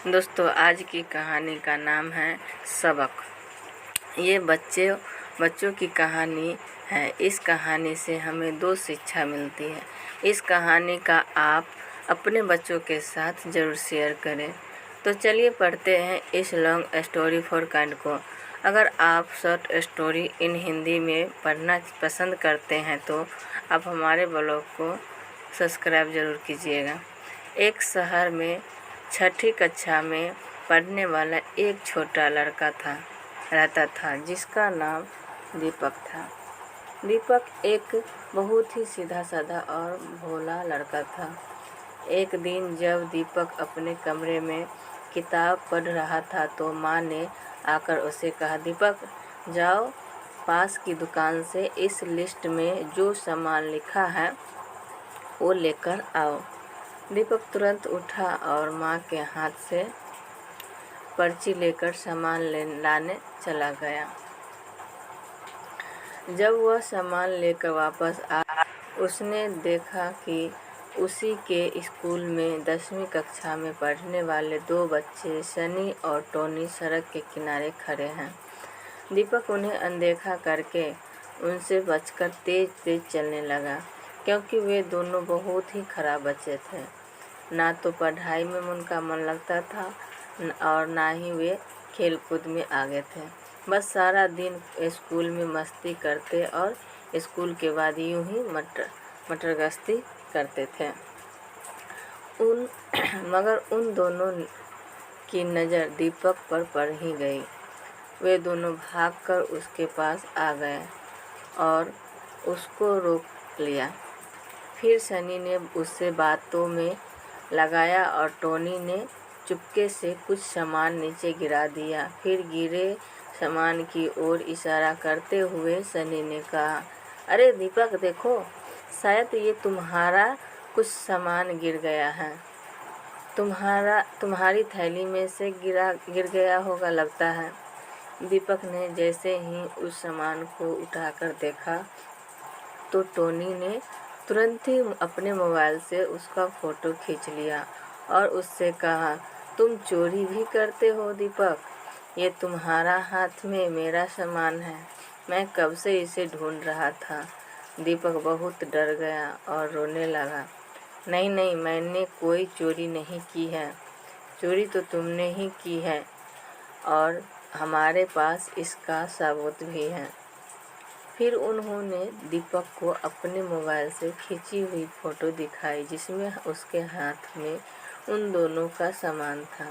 दोस्तों, आज की कहानी का नाम है सबक। ये बच्चों की कहानी है। इस कहानी से हमें दो शिक्षा मिलती है। इस कहानी का आप अपने बच्चों के साथ ज़रूर शेयर करें। तो चलिए पढ़ते हैं इस लॉन्ग स्टोरी फॉर काइंड को। अगर आप शॉर्ट स्टोरी इन हिंदी में पढ़ना पसंद करते हैं तो आप हमारे ब्लॉग को सब्सक्राइब ज़रूर कीजिएगा। एक शहर में छठी कक्षा में पढ़ने वाला एक छोटा लड़का रहता था जिसका नाम दीपक था। दीपक एक बहुत ही सीधा साधा और भोला लड़का था। एक दिन जब दीपक अपने कमरे में किताब पढ़ रहा था तो माँ ने आकर उसे कहा, दीपक जाओ पास की दुकान से इस लिस्ट में जो सामान लिखा है वो लेकर आओ। दीपक तुरंत उठा और माँ के हाथ से पर्ची लेकर सामान लाने चला गया। जब वह सामान लेकर वापस आया, उसने देखा कि उसी के स्कूल में 10वीं कक्षा में पढ़ने वाले दो बच्चे सनी और टोनी सड़क के किनारे खड़े हैं। दीपक उन्हें अनदेखा करके उनसे बचकर तेज तेज चलने लगा, क्योंकि वे दोनों बहुत ही खराब बच्चे थे। ना तो पढ़ाई में उनका मन लगता था और ना ही वे खेल कूद में आगे थे। बस सारा दिन स्कूल में मस्ती करते और स्कूल के बाद यूं ही मटर गश्ती करते थे। मगर उन दोनों की नज़र दीपक पर पड़ ही गई। वे दोनों भागकर उसके पास आ गए और उसको रोक लिया। फिर सनी ने उससे बातों में लगाया और टोनी ने चुपके से कुछ सामान नीचे गिरा दिया। फिर गिरे सामान की ओर इशारा करते हुए सनी ने कहा, अरे दीपक देखो, शायद ये तुम्हारा कुछ सामान गिर गया है। तुम्हारी थैली में से गिर गया होगा लगता है। दीपक ने जैसे ही उस सामान को उठाकर देखा तो टोनी ने तुरंत ही अपने मोबाइल से उसका फ़ोटो खींच लिया और उससे कहा, तुम चोरी भी करते हो दीपक? ये तुम्हारा हाथ में मेरा सामान है। मैं कब से इसे ढूंढ रहा था। दीपक बहुत डर गया और रोने लगा। नहीं नहीं, मैंने कोई चोरी नहीं की है। चोरी तो तुमने ही की है और हमारे पास इसका सबूत भी है। फिर उन्होंने दीपक को अपने मोबाइल से खींची हुई फ़ोटो दिखाई जिसमें उसके हाथ में उन दोनों का सामान था।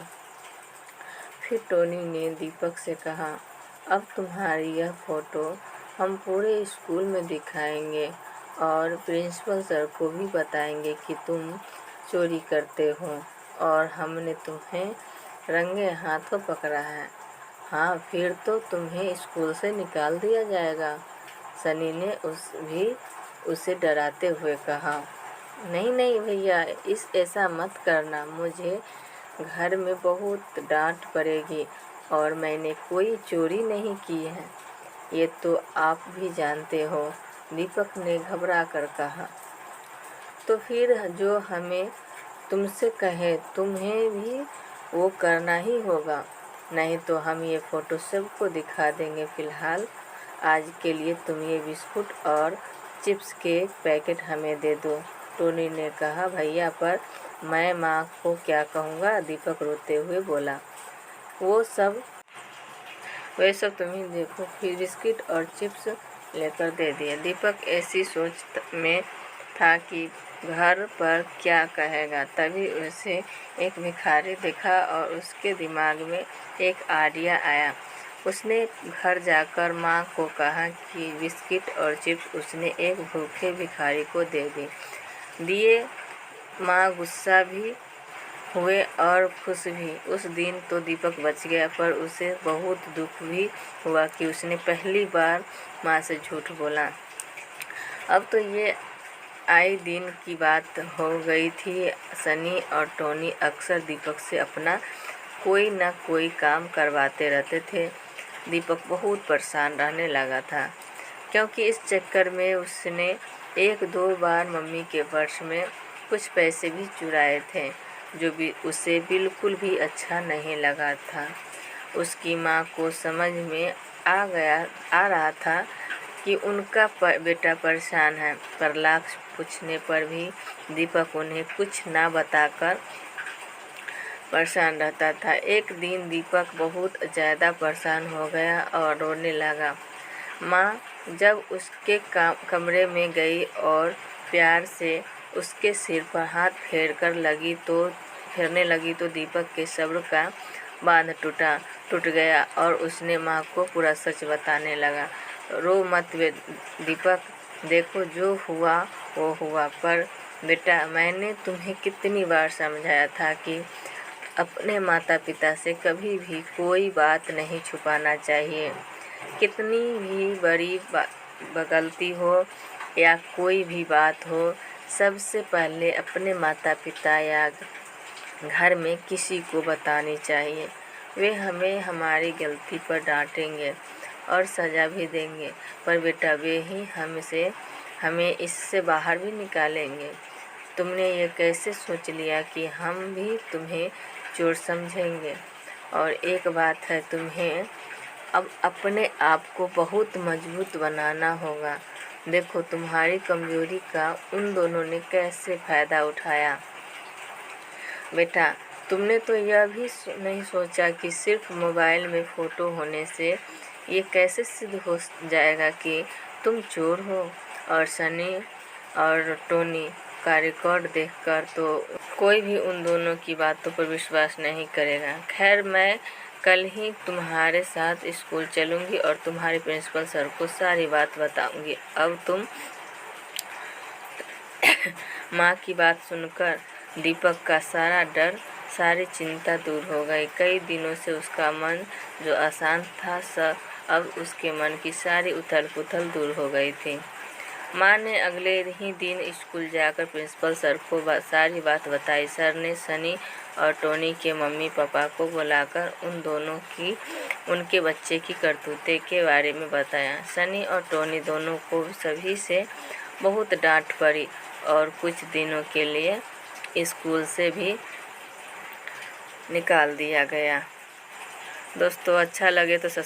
फिर टोनी ने दीपक से कहा, अब तुम्हारी यह फ़ोटो हम पूरे स्कूल में दिखाएंगे और प्रिंसिपल सर को भी बताएंगे कि तुम चोरी करते हो और हमने तुम्हें रंगे हाथों पकड़ा है। हाँ, फिर तो तुम्हें स्कूल से निकाल दिया जाएगा। सनी ने उसे डराते हुए कहा। नहीं नहीं भैया, ऐसा मत करना। मुझे घर में बहुत डांट पड़ेगी और मैंने कोई चोरी नहीं की है। ये तो आप भी जानते हो, दीपक ने घबरा कर कहा। तो फिर जो हमें तुमसे कहे तुम्हें भी वो करना ही होगा, नहीं तो हम ये फ़ोटो सबको दिखा देंगे। फ़िलहाल आज के लिए तुम ये बिस्कुट और चिप्स के पैकेट हमें दे दो। टोनी ने कहा, भैया पर मैं माँ को क्या कहूँगा? दीपक रोते हुए बोला। वे सब तुम ही देखो। फिर बिस्किट और चिप्स लेकर दे दिए। दीपक ऐसी सोच में था कि घर पर क्या कहेगा। तभी उसे एक भिखारी दिखा और उसके दिमाग में एक आइडिया आया। उसने घर जाकर माँ को कहा कि बिस्किट और चिप्स उसने एक भूखे भिखारी को दिए। माँ गुस्सा भी हुए और खुश भी। उस दिन तो दीपक बच गया, पर उसे बहुत दुख भी हुआ कि उसने पहली बार माँ से झूठ बोला। अब तो ये आए दिन की बात हो गई थी। सनी और टोनी अक्सर दीपक से अपना कोई न कोई काम करवाते रहते थे। दीपक बहुत परेशान रहने लगा था, क्योंकि इस चक्कर में उसने 1-2 बार मम्मी के पर्स में कुछ पैसे भी चुराए थे। जो भी उसे बिल्कुल भी अच्छा नहीं लगा था। उसकी माँ को समझ में आ रहा था कि उनका बेटा परेशान है, पर लाख पूछने पर भी दीपक उन्हें कुछ ना बताकर परेशान रहता था। एक दिन दीपक बहुत ज़्यादा परेशान हो गया और रोने लगा। माँ जब उसके कमरे में गई और प्यार से उसके सिर पर हाथ फेरने लगी तो दीपक के सब्र का बांध टूट गया और उसने माँ को पूरा सच बताने लगा। रो मत दीपक, देखो जो हुआ वो हुआ, पर बेटा मैंने तुम्हें कितनी बार समझाया था कि अपने माता पिता से कभी भी कोई बात नहीं छुपाना चाहिए। कितनी भी बड़ी गलती हो या कोई भी बात हो, सबसे पहले अपने माता पिता या घर में किसी को बतानी चाहिए। वे हमें हमारी गलती पर डांटेंगे और सज़ा भी देंगे, पर बेटा वे ही हमें इससे बाहर भी निकालेंगे। तुमने ये कैसे सोच लिया कि हम भी तुम्हें चोर समझेंगे? और एक बात है, तुम्हें अब अपने आप को बहुत मजबूत बनाना होगा। देखो तुम्हारी कमजोरी का उन दोनों ने कैसे फ़ायदा उठाया। बेटा तुमने तो यह भी नहीं सोचा कि सिर्फ मोबाइल में फ़ोटो होने से ये कैसे सिद्ध हो जाएगा कि तुम चोर हो। और सनी और टोनी का रिकॉर्ड देखकर तो कोई भी उन दोनों की बातों पर विश्वास नहीं करेगा। खैर मैं कल ही तुम्हारे साथ स्कूल चलूँगी और तुम्हारे प्रिंसिपल सर को सारी बात बताऊँगी। अब तुम माँ की बात सुनकर दीपक का सारा डर, सारी चिंता दूर हो गई। कई दिनों से उसका मन जो अशांत था, अब उसके मन की सारी उथल पुथल दूर हो गई थी। माँ ने अगले ही दिन स्कूल जाकर प्रिंसिपल सर को सारी बात बताई। सर ने सनी और टोनी के मम्मी पापा को बुलाकर उन दोनों की उनके बच्चे की करतूते के बारे में बताया। सनी और टोनी दोनों को सभी से बहुत डांट पड़ी और कुछ दिनों के लिए स्कूल से भी निकाल दिया गया। दोस्तों अच्छा लगे तो